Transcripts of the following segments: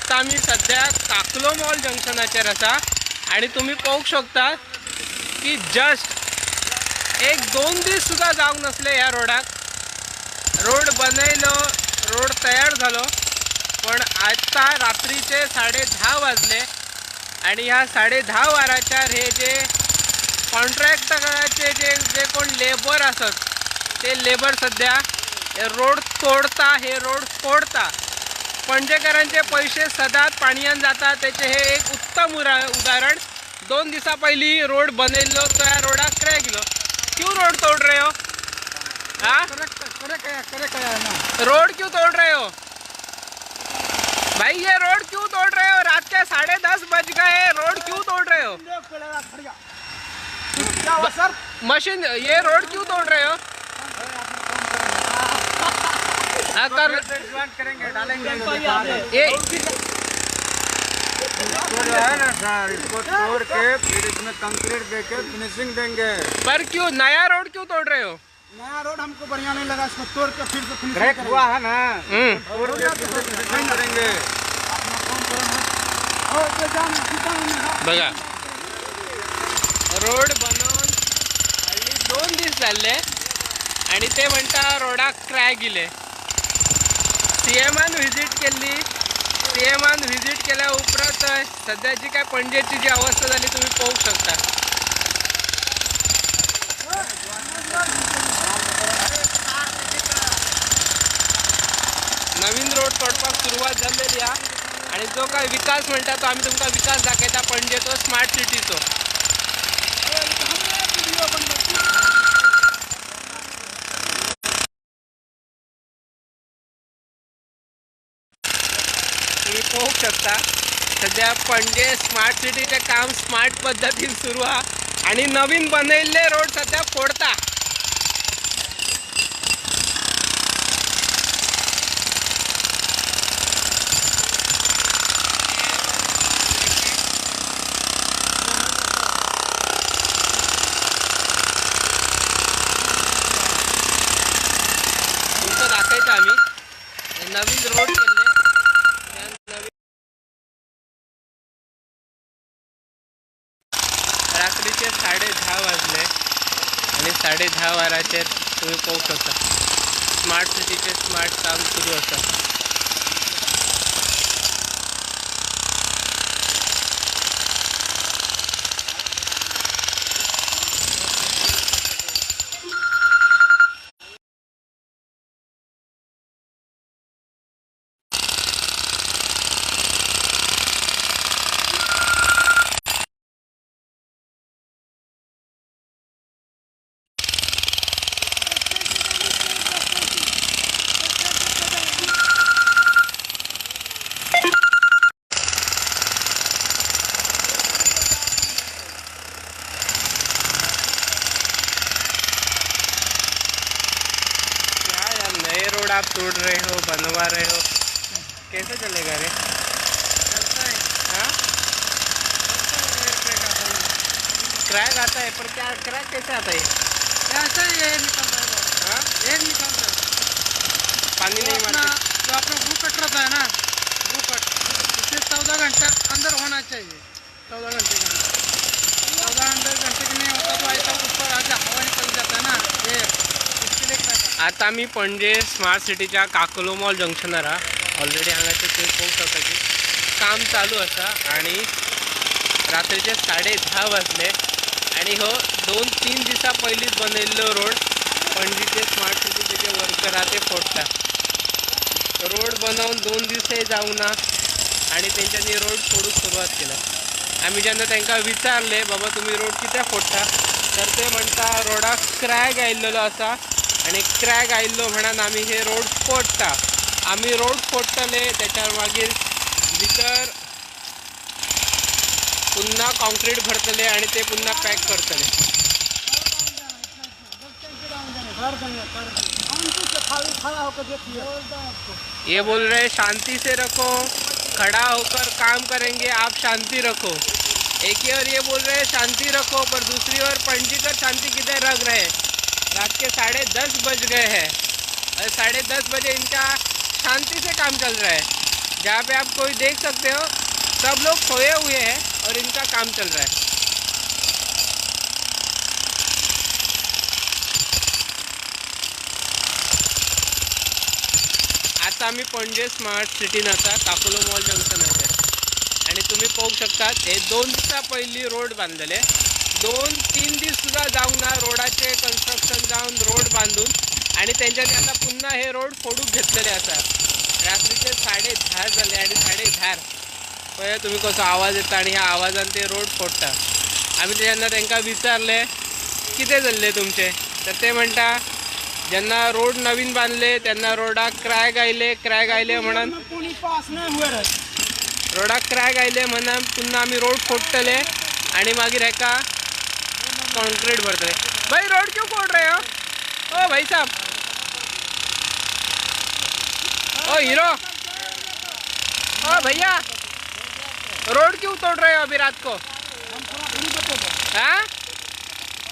आता आम्ही सध्या काकलो मॉल जंक्शनाचेर आसा आणि तुम्ही पाहू शकता की जस्ट एक दोन दीस सुद्धा जावंक नसले ह्या रोडाक. रोड बनयलो, रोड तयार झालो, पण आता रात्रीचे 10:30 वाजले आणि ह्या 10:30 वरांचेर हे जे कॉन्ट्रॅक्टराचे जे कोण लेबर असत ते लेबर सध्या हे रोड तोडता, हे रोड फोडता. पणजेकरांचे पैसे सदांच पाणयान जातात त्याचे हे एक उत्तम उदाहरण. 2 दिवसा पहली रोड बनेलो तो या रोडाक क्रॅक गेलो. क्यों रोड तोड़ रहे हो? हाँ, रोड क्यों तोड़ रहे हो भाई? ये रोड क्यों तोड़ रहे हो? रात के 10:30 बज गए, रोड क्यों तोड़ रहे हो? मशीन, ये रोड क्यों तोड़ रहे हो? करेंगे, डालेंगे ये जो है ना सर, इसको तोड़ के फिर इसमें कंक्रीट देके फिनिशिंग देंगे. पर क्यों नया रोड क्यों तोड़ रहे हो? नया रोड हमको बढ़िया नहीं लगा, इसको तोड़ के फिर से फिनिशिंग हुआ है ना, तोड़ के फिर से फिनिशिंग करेंगे. बघा, रोड बनवून हल्ली 2 दिवस झाले आणि ते म्हणता रोडाक क्रॅक गेले. सीएमान व्हिजिट केली. सीएमान व्हिजिट केल्या उपरांत सध्याची काय पणजेची जी अवस्था झाली तुम्ही पाहू शकता. नवीन रोड तोडपाक सुरुवात झालेली आहे आणि जो काय विकास म्हणता तो आम्ही तुमका विकास दाखयता पणजेचो स्मार्ट सिटीचो. तुम्ही पाहू शकता सध्या पणजे स्मार्ट सिटीचे काम स्मार्ट पद्धतीन सुरू आहे आणि नवीन बनयल्ले रोड सध्या फोडता. तुमचं दाखवायचं आम्ही नवीन रोड केले. रात्रीचे 10:30 वाजले आणि 10:30 वरांचेर तुम्ही पाहू शकता स्मार्ट सिटीचे स्मार्ट काम सुरू आसा. रोड आप तोड़ रहे हो, बनवा रहे हो, कैसे चलेगा रे? हाँ, क्रैक आता है, पर क्या क्रैक कैसे आता है? ऐसा ही एयर निकल रहा है. हाँ, एयर निकल रहा है. पानी नहीं मारते. जो अपना ग्रू कट रहता है ना, ग्रू कट, उसे 14 घंटा अंदर होना चाहिए. 14 घंटे के अंदर 14 घंटे के नहीं होता तो ऐसा ऊपर आजा हवा निकल जाता है ना एयर. आता आम्ही पणजे स्मार्ट सिटीच्या काकलो मॉल जंक्शनार ऑलरेडी हांगाचे तुम्ही पाहू शकता की काम चालू आसा आणि रात्रीचे 10:30 वाजले आणि हो 2-3 दिवसा पयलींच बनयल्लो रोड पणजेचे स्मार्ट सिटीचे जे वर्कर आहा ते फोडटा. रोड बनवून 2 दिवसय जावंक ना आणि तेंच्यांनी रोड फोडूंक सुरवात केला. आम्ही जेन्ना तांकां विचारले बाबा तुम्ही रोड कित्याक फोडटा तर ते म्हणटा रोडाक क्रॅक आयिल्लो आसा आणि क्रॅक आयिल्लो म्हणून आम्ही हे रोड फोडटा. आम्ही रोड फोडटले त्याच्या मागीर भितर पुन्हा कॉन्क्रीट भरतले आणि ते पुन्हा पॅक करतले. ये बोल रहे शांति से रखो, खड़ा होकर काम करेंगे, आप शांति रखो. एक ही और ये बोल रहे हैं शांति रखो, पर दूसरी ओर पंजीकर शांति किधर रख रहे हैं. रात के 10:30 बज गए हैं और 10:30 बजे इनका शांति से काम चल रहा है. जहाँ पे आप कोई देख सकते हो सब लोग सोए हुए हैं और इनका काम चल रहा है। आता आम्ही पणजे स्मार्ट सिटीन आसा काकोलो मॉल जंक्शनाचेर आणि तुम्ही पाहू शकता हे 2 दिसा पयलीं रोड बांधलेले 2-3 दीस सुद्धा जाऊन ना रोडाचे कन्स्ट्रक्शन जाऊन रोड बांधून आणि त्यांच्यानी आता पुन्हा हे रोड फोडूक घेतलेले असा। रात्रीचे 10:30 झाले आणि 10:30 पळय तुम्ही कसो आवाज येता आणि ह्या आवाजान ते रोड फोडटा। आम्ही तेन्ना त्यांना विचारले कितें जाल्ले तुमचे, तर ते म्हणटा ज्यांना रोड नवीन बांधले त्यांना रोडाक क्रॅक आयले म्हणून रोडाक क्रॅक आयले म्हणून पुन्हा आम्ही रोड फोडटले आणि मागीर हेका कॉन्क्रीट भरतले। भाई रोड क्यों फोड़ रहे हो ओ भाई साहब, ओ हीरो, ओ भैया रोड क्यों तोड़ रहे हो अभी रात को? हाँ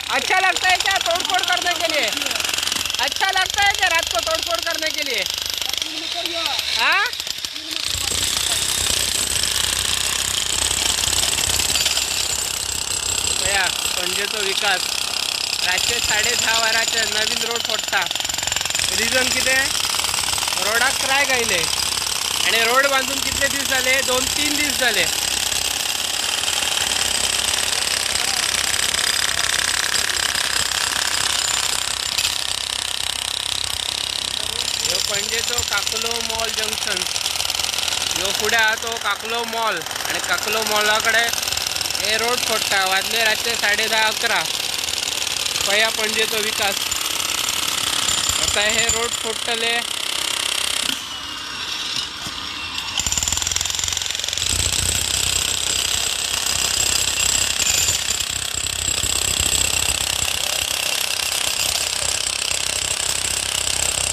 अच्छा लगता है क्या तोड़फोड़ करने के लिए? अच्छा लगता है क्या रात को तोड़फोड़ करने के लिए? हाँ भैया पणजेचो विकास रातचे 10:30 वरांचे नवीन रोड फोडटा। रिजन कितें? रोडाक क्रॅक आयले आणि रोड बांधून कितले दीस झाले? 2-3 दीस झाले। पणजेचो काकोलो मॉल जंक्शन ह्यो फुडें आहा तो काकोलो मॉल आणि काकोलो मॉला कडेन हे रोड फोडटा। वाजले रातचे 10:30-11 पया पणजेचो विकास। आता हे रोड फोडटले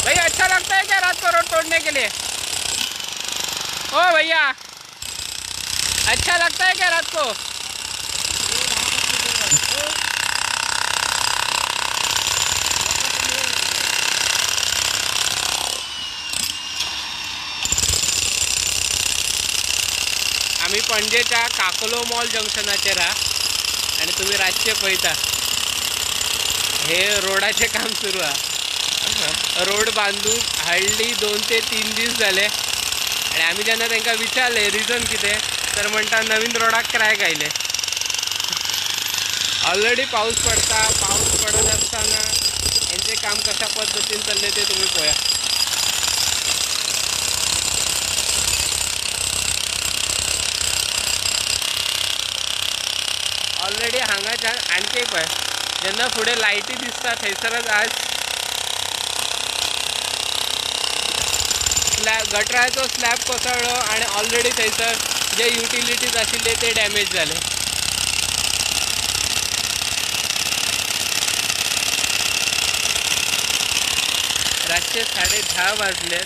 भाई अच्छा लगता है क्या रात को रोड तोड़ने के लिए? ओ भैया अच्छा लगता है क्या रात को? आम्ही पणजेच्या काकोलो मॉल जंक्शनाचेर आहा आणि तुम्ही रातचे पळयता हे रोडाचे काम सुरू आहे। रोड बांधून हार्डली 2 ते 3 दीस झाले आणि आम्ही जेन्ना त्यांना विचारले रिजन कितें तर म्हणटा नवीन रोडाक क्रॅक आयले। ऑलरेडी पाऊस पडता, पाऊस पडत असताना यांचे काम कशा पद्धतीने चालले ते तुम्ही पळया। ऑलरेडी हांगाच्या आणखी पळय जेन्ना फुडें लायटी दिसता थंयसरच आज गटराचो स्लॅब कोसळ्ळो आणि ऑलरेडी थंयसर जे युटिलिटीज आशिल्ले ते डॅमेज झाले। रातचे 10:30 वाजले,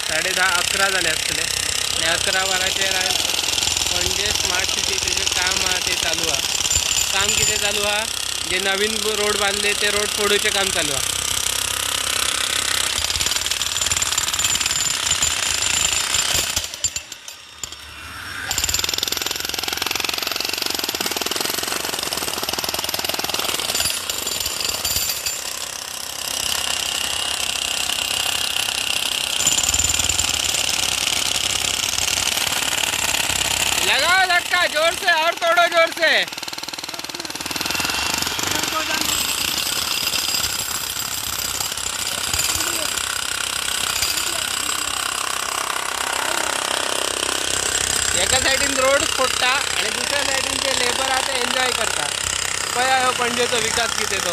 10:30-11 झाले आसतले आणि 11 वरांचेर पणजे स्मार्ट सिटीचे जे काम आहा ते चालू आहा। काम कितें चालू आहा? जे नवीन रोड बांधले ते रोड फोडूचे काम चालू आहा। लगाओ धक्का जोर से और तोड़ो जोर से। एका साइडीन रोड फोडटा आणि दुसऱ्या साइडीन जे लेबर आहा ते एन्जॉय करता। पळया ह्यो पणजेचो विकास कितें तो।